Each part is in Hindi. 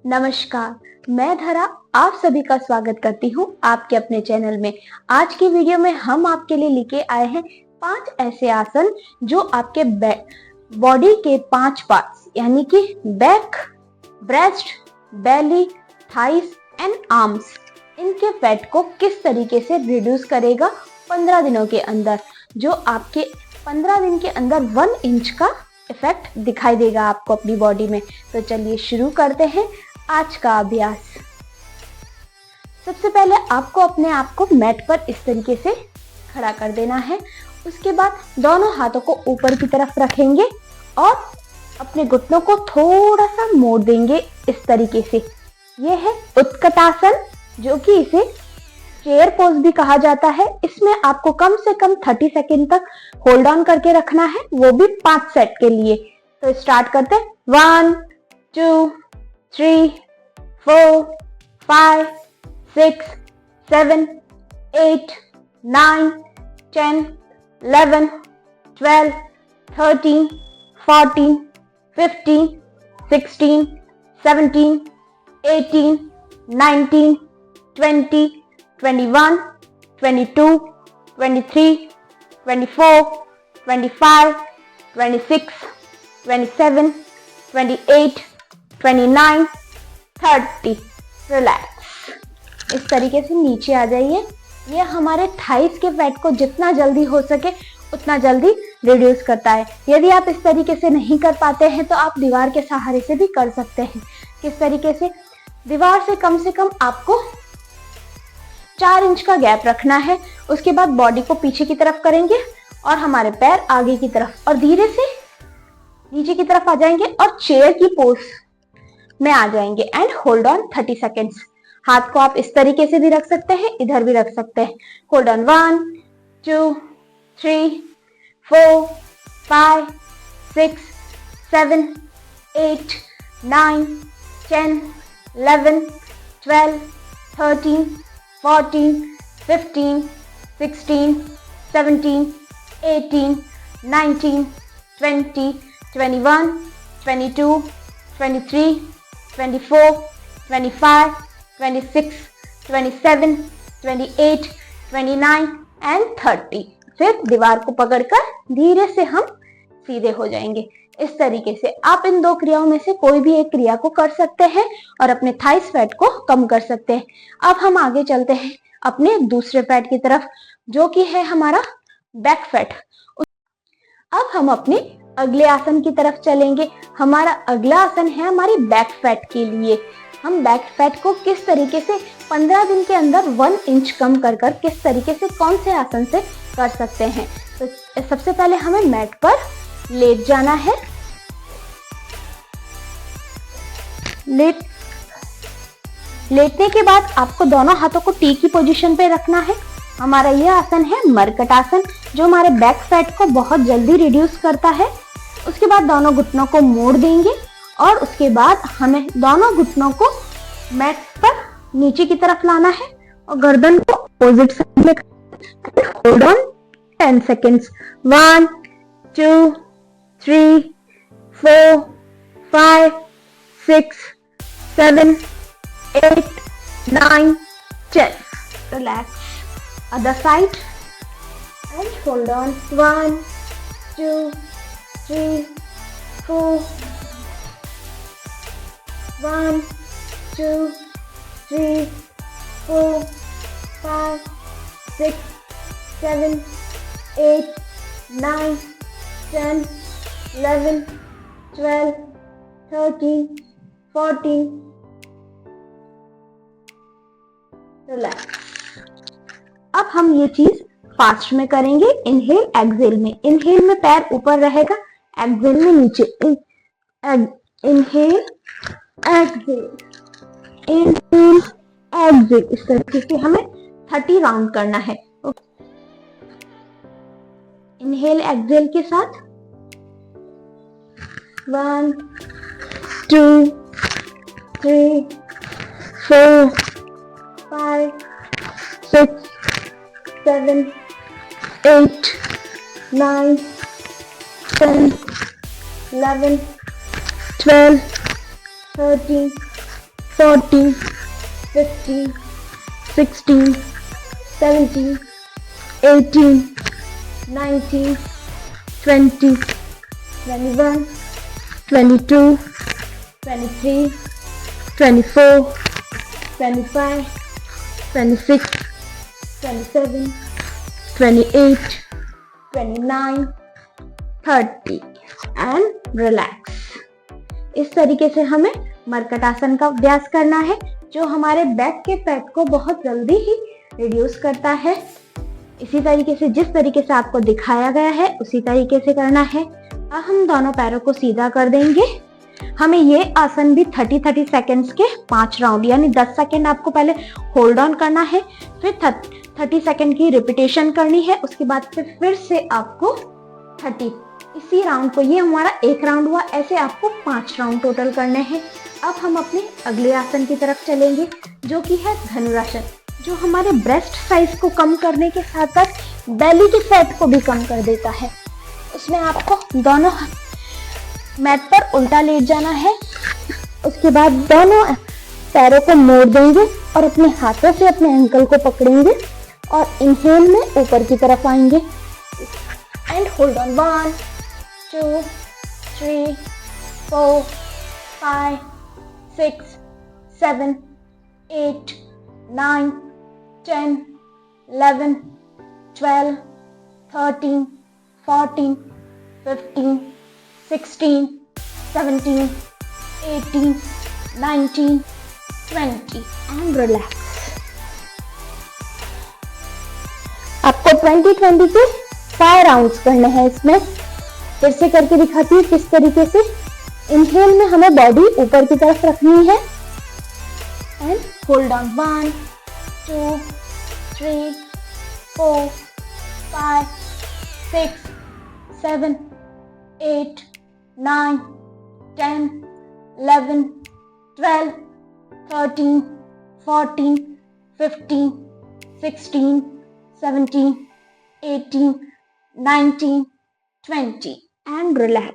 नमस्कार, मैं धरा आप सभी का स्वागत करती हूँ आपके अपने चैनल में। आज की वीडियो में हम आपके लिए लेके आए हैं 5 ऐसे आसन जो आपके बॉडी के 5 पार्ट्स यानी कि back, breast, belly, thighs and arms, इनके फैट को किस तरीके से रिड्यूस करेगा 15 दिनों के अंदर, जो आपके 15 दिन के अंदर 1 इंच का इफेक्ट दिखाई देगा आपको अपनी बॉडी में। तो चलिए शुरू करते हैं आज का अभ्यास। सबसे पहले आपको अपने आप को मैट पर इस तरीके से खड़ा कर देना है। उसके बाद दोनों हाथों को ऊपर की तरफ रखेंगे और अपने घुटनों को थोड़ा सा मोड़ देंगे इस तरीके से। यह है उत्कटासन, जो कि इसे चेयर पोज भी कहा जाता है। इसमें आपको कम से कम 30 सेकेंड तक होल्ड ऑन करके रखना है, वो भी 5 सेट के लिए। तो स्टार्ट करते हैं। 1 2 3 4 5 6 7 8 9 10 11 12 13 14 15 16 17 18 19 20 21 22 23 24 25 26 27 28 29 30। रिलैक्स। इस तरीके से नीचे आ जाइए। ये हमारे थाइस के फैट को जितना जल्दी हो सके उतना जल्दी रिड्यूस करता है। यदि आप इस तरीके से नहीं कर पाते हैं तो आप दीवार के सहारे से भी कर सकते हैं। किस तरीके से? दीवार से कम आपको 4 इंच का गैप रखना है। उसके बाद बॉडी को पीछे की तरफ करेंगे और हमारे पैर आगे की तरफ, और धीरे से नीचे की तरफ आ जाएंगे और चेयर की पोज में आ जाएंगे एंड होल्ड ऑन 30 सेकेंड्स। हाथ को आप इस तरीके से भी रख सकते हैं, इधर भी रख सकते हैं। Hold on 1 2 3 4 5 6 7 8 9 10 11 12 13 14 15 16 17 18 19 20 21 22 23 24 25 26 27 28 29 and 30। फिर दीवार को पकड़कर धीरे से हम सीधे हो जाएंगे। इस तरीके से आप इन 2 क्रियाओं में से कोई भी एक क्रिया को कर सकते हैं और अपने थाइस फैट को कम कर सकते हैं। अब हम आगे चलते हैं अपने दूसरे फैट की तरफ, जो कि है हमारा बैक फैट। अब हम अपने अगले आसन की तरफ चलेंगे। हमारा अगला आसन है हमारी बैक फैट के लिए। हम बैक फैट को किस तरीके से 15 दिन के अंदर 1 इंच कम कर किस तरीके से, कौन से आसन से कर सकते हैं। तो सबसे पहले हमें मैट पर लेट जाना है। लेटने के बाद आपको दोनों हाथों को टी की पोजीशन पे रखना है। हमारा यह आसन है मरकट आसन, जो हमारे बैक फैट को बहुत जल्दी रिड्यूस करता है। उसके बाद दोनों घुटनों को मोड़ देंगे और उसके बाद हमें दोनों घुटनों को मैट पर नीचे की तरफ लाना है और गर्दन को अपोजिट साइड में hold on 10 seconds. 1 2 3 4 5 6 7 8 9 10। Relax. Other side and hold on. 1 2 3 4 1 2 3 4 5 6 7 8 9 10 11 12 13 14। Relax. अब हम ये चीज फास्ट में करेंगे। इनहेल एक्सेल में। इनहेल में पैर ऊपर रहेगा, एक्सेल में नीचे। Inhale exhale, inhale exhale. इस तरीके से हमें 30 राउंड करना है। इनहेल एक्सेल के साथ 1 2 3 4 5 6 7 8 9 10 11 12, 13, 14, 15, 16, 17, 18, 19, 20, 21, 22, 23, 24, 25, 26, 27, 28, 29, 30 एंड रिलैक्स। इस तरीके से हमें मरकट आसन का अभ्यास करना है, जो हमारे बैक के फैट को बहुत जल्दी ही रिड्यूस करता है। इसी तरीके से जिस तरीके से आपको दिखाया गया है उसी तरीके से करना है। अब हम दोनों पैरों को सीधा कर देंगे। हमें ये आसन भी 30 सेकेंड्स के 5 राउंड यानी 10 सेकेंड आपको पहले होल्ड ऑन करना है, फिर 30 सेकेंड की रिपीटेशन करनी है, उसके बाद फिर से आपको 30, इसी राउंड को, ये हमारा एक राउंड हुआ, ऐसे आपको 5 राउंड टोटल करने हैं। अब हम अपने अगले आसन की तरफ चलेंगे, जो कि है धनुरासन, जो हमारे ब्रेस्ट साइज को कम करने के साथ साथ बेली के फैट को भी कम कर देता है। उसमें आपको दोनों मैट पर उल्टा लेट जाना है, उसके बाद दोनों पैरों को मोड़ देंगे और अपने हाथों से अपने एंकल को पकड़ेंगे और इनहेल में ऊपर की तरफ आएंगे and hold on 1, 2, 3, 4, 5, 6, 7, 8, 9, 10, 11, 12, 13, 14, 15, 16, 17, 18, 19, 20 and relax. आपको 20 के 5 राउंड्स करने हैं इसमें। फिर से करके दिखाती हूँ किस तरीके से। इनहेल में हमें बॉडी ऊपर की तरफ रखनी है and hold on 1, 2, 3, 4, 5, 6, 7, 8, 9, 10, 11, 12, 13, 14, 15, 16, 17, 18, 19, 20 and relax.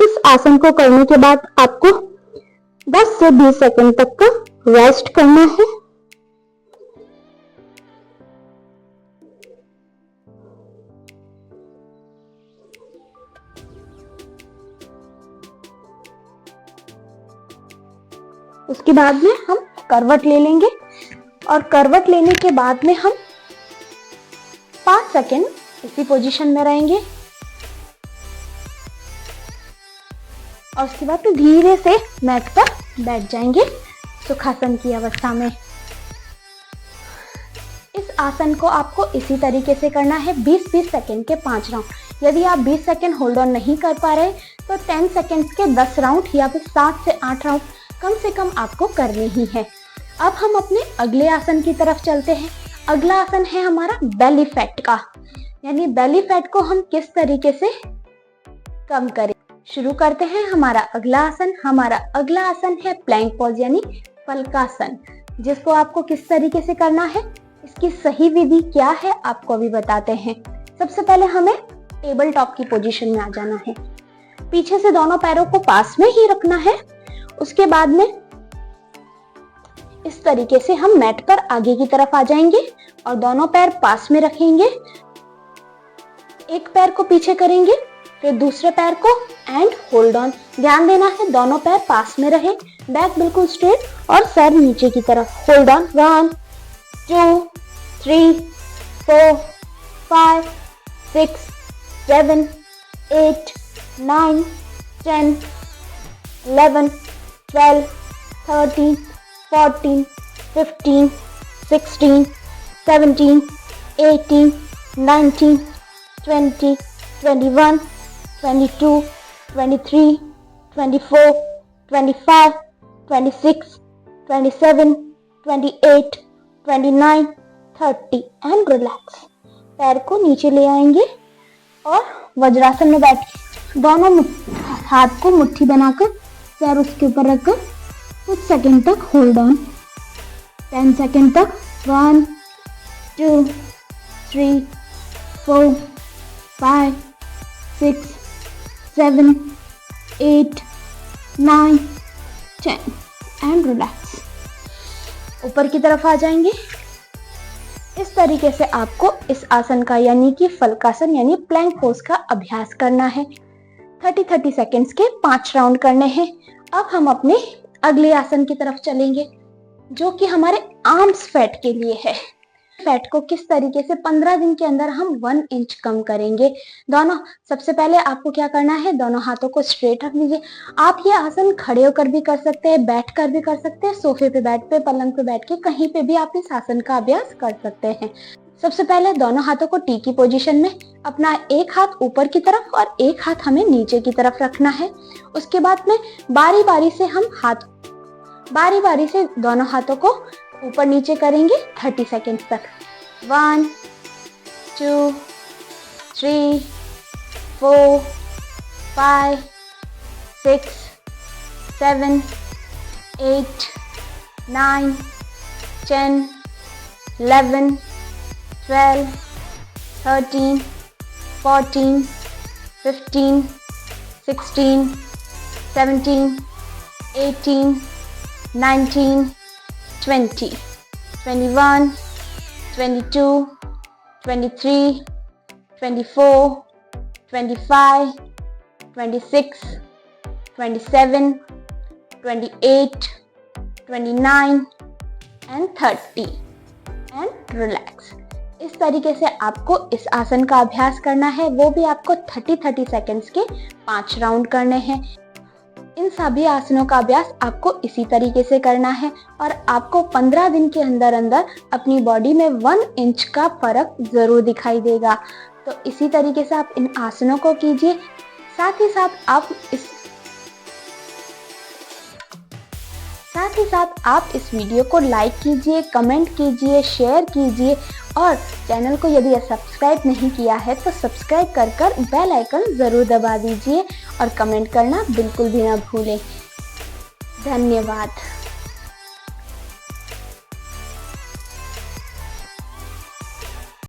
इस आसन को करने के बाद आपको 10 से 20 सेकंड तक का रेस्ट करना है। उसके बाद में हम करवट ले लेंगे और करवट लेने के बाद में हम 5 सेकंड इसी पोजीशन में रहेंगे और उसके बाद धीरे से मैट पर बैठ जाएंगे सुखासन की अवस्था में। इस आसन को आपको इसी तरीके से करना है 20-20 सेकंड के 5 राउंड। यदि आप 20 सेकंड होल्ड ऑन नहीं कर पा रहे तो 10 सेकंड के 10 राउंड या फिर 7 से 8 राउंड कम से कम आपको करने ही है। अब हम अपने अगले आसन की तरफ चलते हैं। अगला आसन है हमारा बेली फैट का, यानी बेली फैट को हम किस तरीके से कम करें। शुरू करते हैं हमारा अगला आसन। हमारा अगला आसन है प्लैंक पोज यानी पलकासन, जिसको आपको किस तरीके से करना है, इसकी सही विधि क्या है आपको अभी बताते हैं। सबसे पहले हमें टेबल टॉप की पोजीशन में आ जाना है। पीछे से दोनों पैरों को पास में ही रखना है। उसके बाद में इस तरीके से हम मैट पर आगे की तरफ आ जाएंगे और दोनों पैर पास में रखेंगे। एक पैर को पीछे करेंगे, फिर दूसरे पैर को एंड होल्ड ऑन। ध्यान देना है दोनों पैर पास में रहे, बैक बिल्कुल स्ट्रेट और सर नीचे की तरफ। Hold on 1, 2, 3, 4, 5, 6, 7, 8, 9, 10, 11, 12, 13, 14, 15, 16, 17, 18, 19, 20, 21, 22, 23, 24, 25, 26, 27, 28, 29, 30 and relax. पैर को नीचे ले आएंगे और वज्रासन में बैठ दोनों हाथ को मुट्ठी बनाकर पैर उसके ऊपर रखकर कुछ सेकंड तक होल्ड ऑन। 10 सेकंड तक 1, 2, 3, 4, 5, 6, 7, 8, 9, 10 एंड रिलैक्स। ऊपर की तरफ आ जाएंगे। इस तरीके से आपको इस आसन का यानी कि फलकासन यानी प्लैंक पोज का अभ्यास करना है। 30 सेकेंड्स के 5 राउंड करने हैं। अब हम अपने अगले आसन की तरफ चलेंगे जो कि हमारे आर्म्स फैट के लिए है। फैट को किस तरीके से 15 दिन के अंदर हम 1 इंच कम करेंगे। दोनों सबसे पहले आपको क्या करना है, दोनों हाथों को स्ट्रेट रख दीजिए। आप ये आसन खड़े होकर भी कर सकते हैं, बैठ कर भी कर सकते हैं, सोफे पे बैठ पे, पलंग पे बैठ के कहीं पे भी आप इस आसन का अभ्यास कर सकते हैं। सबसे पहले दोनों हाथों को टी की पोजीशन में, अपना एक हाथ ऊपर की तरफ और एक हाथ हमें नीचे की तरफ रखना है। उसके बाद में बारी बारी से दोनों हाथों को ऊपर नीचे करेंगे 30 सेकेंड्स तक। 1, 2, 3, 4, 5, 6, 7, 8, 9, 10, 11, 12, 13, 14, 15, 16, 17, 18, 19, 20, 21, 22, 23, 24, 25, 26, 27, 28, 29 एंड 30 एंड रिलैक्स। इस तरीके से आपको इस आसन का अभ्यास करना है, वो भी आपको 30 सेकेंड्स के 5 राउंड करने हैं। इन सभी आसनों का अभ्यास आपको इसी तरीके से करना है और आपको 15 दिन के अंदर अंदर अपनी बॉडी में 1 इंच का फर्क जरूर दिखाई देगा। तो इसी तरीके से आप इन आसनों को कीजिए। साथ ही साथ आप इस वीडियो को लाइक कीजिए, कमेंट कीजिए, शेयर कीजिए और चैनल को यदि सब्सक्राइब नहीं किया है तो सब्सक्राइब कर बेल आइकन ज़रूर दबा दीजिए और कमेंट करना बिल्कुल भी ना भूलें। धन्यवाद।